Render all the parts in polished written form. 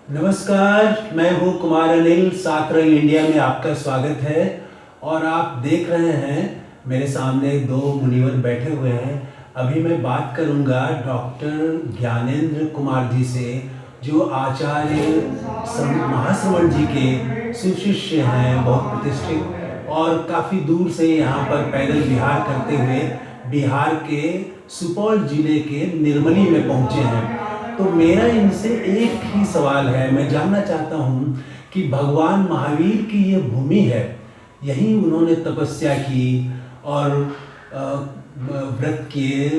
नमस्कार, मैं हूँ कुमार अनिल। सात रंग इंडिया में आपका स्वागत है। और आप देख रहे हैं मेरे सामने दो मुनिवर बैठे हुए हैं। अभी मैं बात करूँगा डॉक्टर ज्ञानेंद्र कुमार जी से, जो आचार्य महाश्रवण जी के सुशिष्य हैं, बहुत प्रतिष्ठित, और काफ़ी दूर से यहाँ पर पैदल विहार करते हुए बिहार के सुपौल जिले के निर्मली में पहुँचे हैं। तो मेरा इनसे एक ही सवाल है। मैं जानना चाहता हूँ कि भगवान महावीर की ये भूमि है, यहीं उन्होंने तपस्या की और व्रत किए,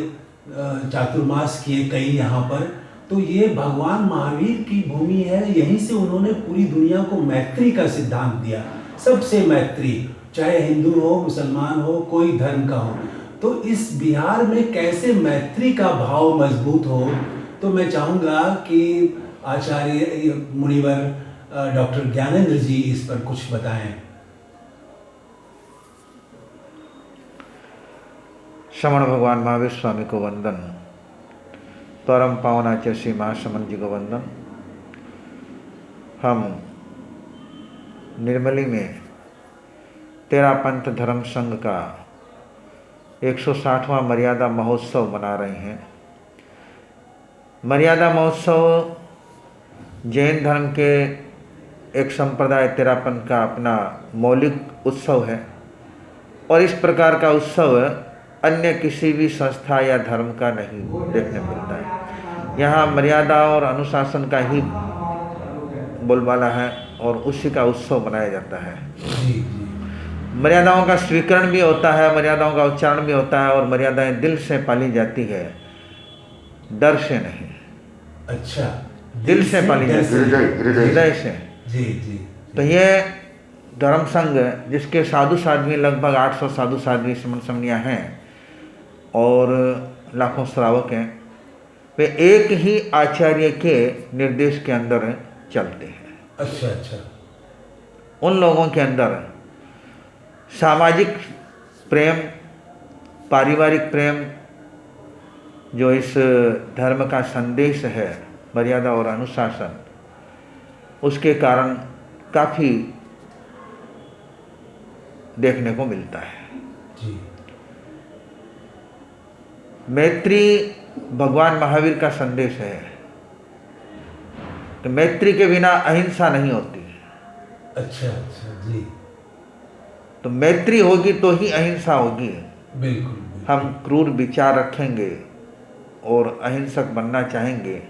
चातुर्मास किए कई यहाँ पर। तो ये भगवान महावीर की भूमि है, यहीं से उन्होंने पूरी दुनिया को मैत्री का सिद्धांत दिया। सबसे मैत्री, चाहे हिंदू हो, मुसलमान हो, कोई धर्म का हो। तो इस बिहार में कैसे मैत्री का भाव मजबूत हो, तो मैं चाहूँगा कि आचार्य मुनिवर डॉक्टर ज्ञानेंद्र जी इस पर कुछ बताएं। श्रवण भगवान महावीर स्वामी को वंदन। परम पावन आचार्य श्री महाश्रमण जी को वंदन। हम निर्मली में तेरा पंथ धर्म संघ का 160वां मर्यादा महोत्सव मना रहे हैं। मर्यादा महोत्सव जैन धर्म के एक संप्रदाय तेरापन का अपना मौलिक उत्सव है और इस प्रकार का उत्सव अन्य किसी भी संस्था या धर्म का नहीं देखने मिलता है। यहाँ मर्यादा और अनुशासन का ही बोलबाला है और उसी का उत्सव मनाया जाता है। मर्यादाओं का स्वीकरण भी होता है, मर्यादाओं का उच्चारण भी होता है और मर्यादाएं दिल से पाली जाती है, डर से नहीं। अच्छा, दिल से पाली जाती है, हृदय से। जी जी। तो ये धर्म संघ, जिसके साधु साध्वी लगभग 800 साधु साध्वी समनिया हैं और लाखों श्रावक हैं, वे एक ही आचार्य के निर्देश के अंदर चलते हैं। अच्छा अच्छा। उन लोगों के अंदर सामाजिक प्रेम, पारिवारिक प्रेम, जो इस धर्म का संदेश है, मर्यादा और अनुशासन, उसके कारण काफ़ी देखने को मिलता है। जी। मैत्री भगवान महावीर का संदेश है कि मैत्री के बिना अहिंसा नहीं होती। अच्छा अच्छा जी। तो मैत्री होगी तो ही अहिंसा होगी। बिल्कुल। हम क्रूर विचार रखेंगे और अहिंसक बनना चाहेंगे,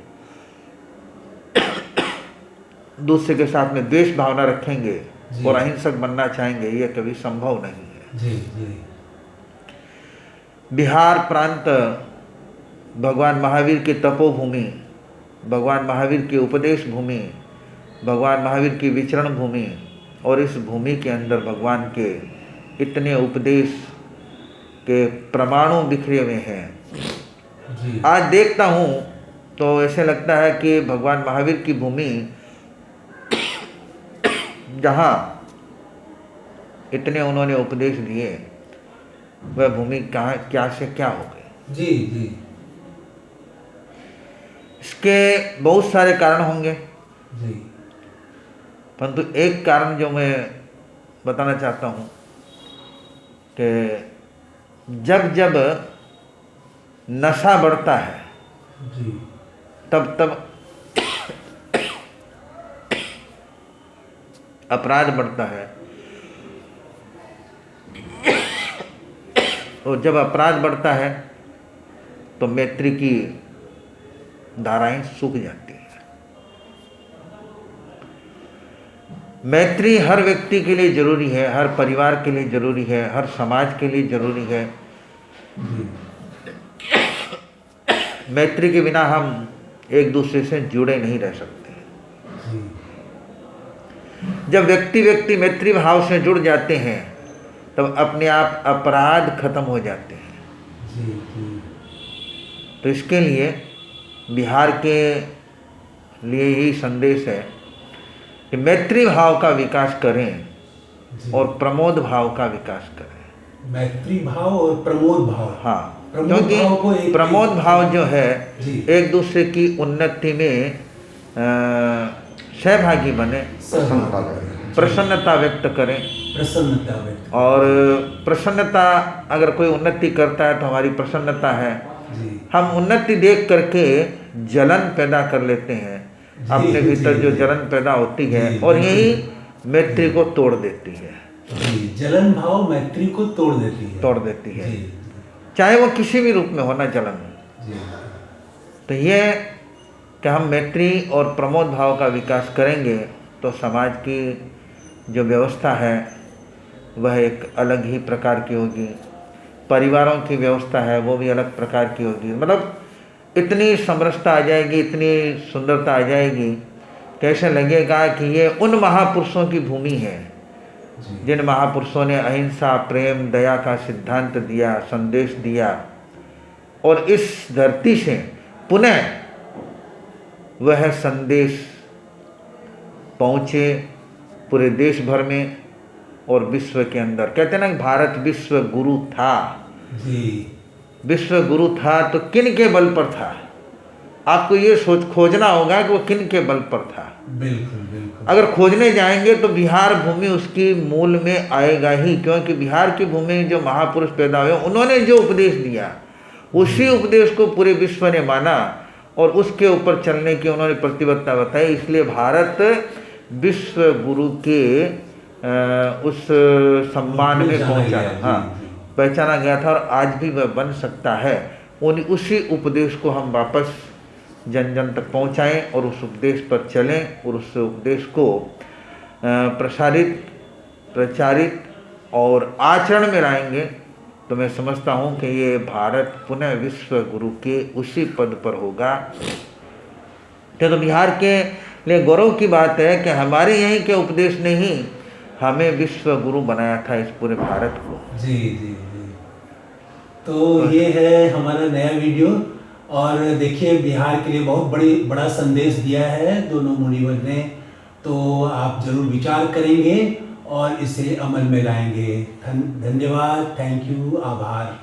दूसरे के साथ में द्वेष भावना रखेंगे और अहिंसक बनना चाहेंगे, ये कभी संभव नहीं है। जी जी। बिहार प्रांत भगवान महावीर की तपोभूमि, भगवान महावीर की उपदेश भूमि, भगवान महावीर की विचरण भूमि, और इस भूमि के अंदर भगवान के इतने उपदेश के परमाणु बिखरे हुए हैं। आज देखता हूँ तो ऐसे लगता है कि भगवान महावीर की भूमि, जहाँ इतने उन्होंने उपदेश दिए, वह भूमि कहाँ क्या से क्या हो गई। जी जी। इसके बहुत सारे कारण होंगे, जी। परंतु एक कारण जो मैं बताना चाहता हूँ कि जब जब नशा बढ़ता है, जी, तब तब अपराध बढ़ता है, और जब अपराध बढ़ता है तो मैत्री की धाराएं सूख जाती हैं। मैत्री हर व्यक्ति के लिए जरूरी है, हर परिवार के लिए जरूरी है, हर समाज के लिए जरूरी है। मैत्री के बिना हम एक दूसरे से जुड़े नहीं रह सकते। जब व्यक्ति व्यक्ति मैत्री भाव से जुड़ जाते हैं, तब अपने आप अपराध खत्म हो जाते हैं। तो इसके लिए बिहार के लिए यही संदेश है कि मैत्री भाव का विकास करें और प्रमोद भाव का विकास करें। मैत्री भाव और प्रमोद भाव। हाँ, क्योंकि प्रमोद भाव जो है एक दूसरे की उन्नति में सहभागी बने, प्रसन्नता व्यक्त करें। प्रसन्नता व्यक्त। और प्रसन्नता, अगर कोई उन्नति करता है तो हमारी प्रसन्नता है। जी। हम उन्नति देख करके जलन पैदा कर लेते हैं अपने भीतर, जो जलन पैदा होती है और यही मैत्री को तोड़ देती है। जी, जलन भाव मैत्री को तोड़ देती है। जी। चाहे वो किसी भी रूप में होना जलन। जी। तो ये कि हम मैत्री और प्रमोद भाव का विकास करेंगे तो समाज की जो व्यवस्था है वह एक अलग ही प्रकार की होगी। परिवारों की व्यवस्था है वो भी अलग प्रकार की होगी। मतलब इतनी समरसता आ जाएगी, इतनी सुंदरता आ जाएगी, कैसे लगेगा कि ये उन महापुरुषों की भूमि है जिन महापुरुषों ने अहिंसा, प्रेम, दया का सिद्धांत दिया, संदेश दिया। और इस धरती से पुनः वह संदेश पहुँचे पूरे देश भर में और विश्व के अंदर। कहते हैं ना, भारत विश्व गुरु था। जी। विश्व गुरु था तो किन के बल पर था? आपको ये खोजना होगा कि वो किन के बल पर था। बिल्कुल बिल्कुल। अगर खोजने जाएंगे तो बिहार भूमि उसकी मूल में आएगा ही, क्योंकि बिहार की भूमि में जो महापुरुष पैदा हुए उन्होंने जो उपदेश दिया उसी उपदेश को पूरे विश्व ने माना और उसके ऊपर चलने की उन्होंने प्रतिबद्धता बताई। इसलिए भारत विश्व गुरु के उस सम्मान में पहुंचा, हाँ, पहचाना गया था और आज भी वह बन सकता है। उसी उपदेश को हम वापस जन जन तक पहुंचाएं और उस उपदेश पर चलें और उस उपदेश को प्रचारित और आचरण में लाएंगे तो मैं समझता हूं कि ये भारत पुनः विश्व गुरु के उसी पद पर होगा। तो बिहार के लिए गौरव की बात है कि हमारे यहीं के उपदेश ने ही हमें विश्व गुरु बनाया था इस पूरे भारत को। जी जी जी। तो ये है हमारा नया वीडियो और देखिए बिहार के लिए बहुत बड़ा संदेश दिया है दोनों मुनिवर ने। तो आप जरूर विचार करेंगे और इसे अमल में लाएंगे। धन्यवाद, थैंक यू, आभार।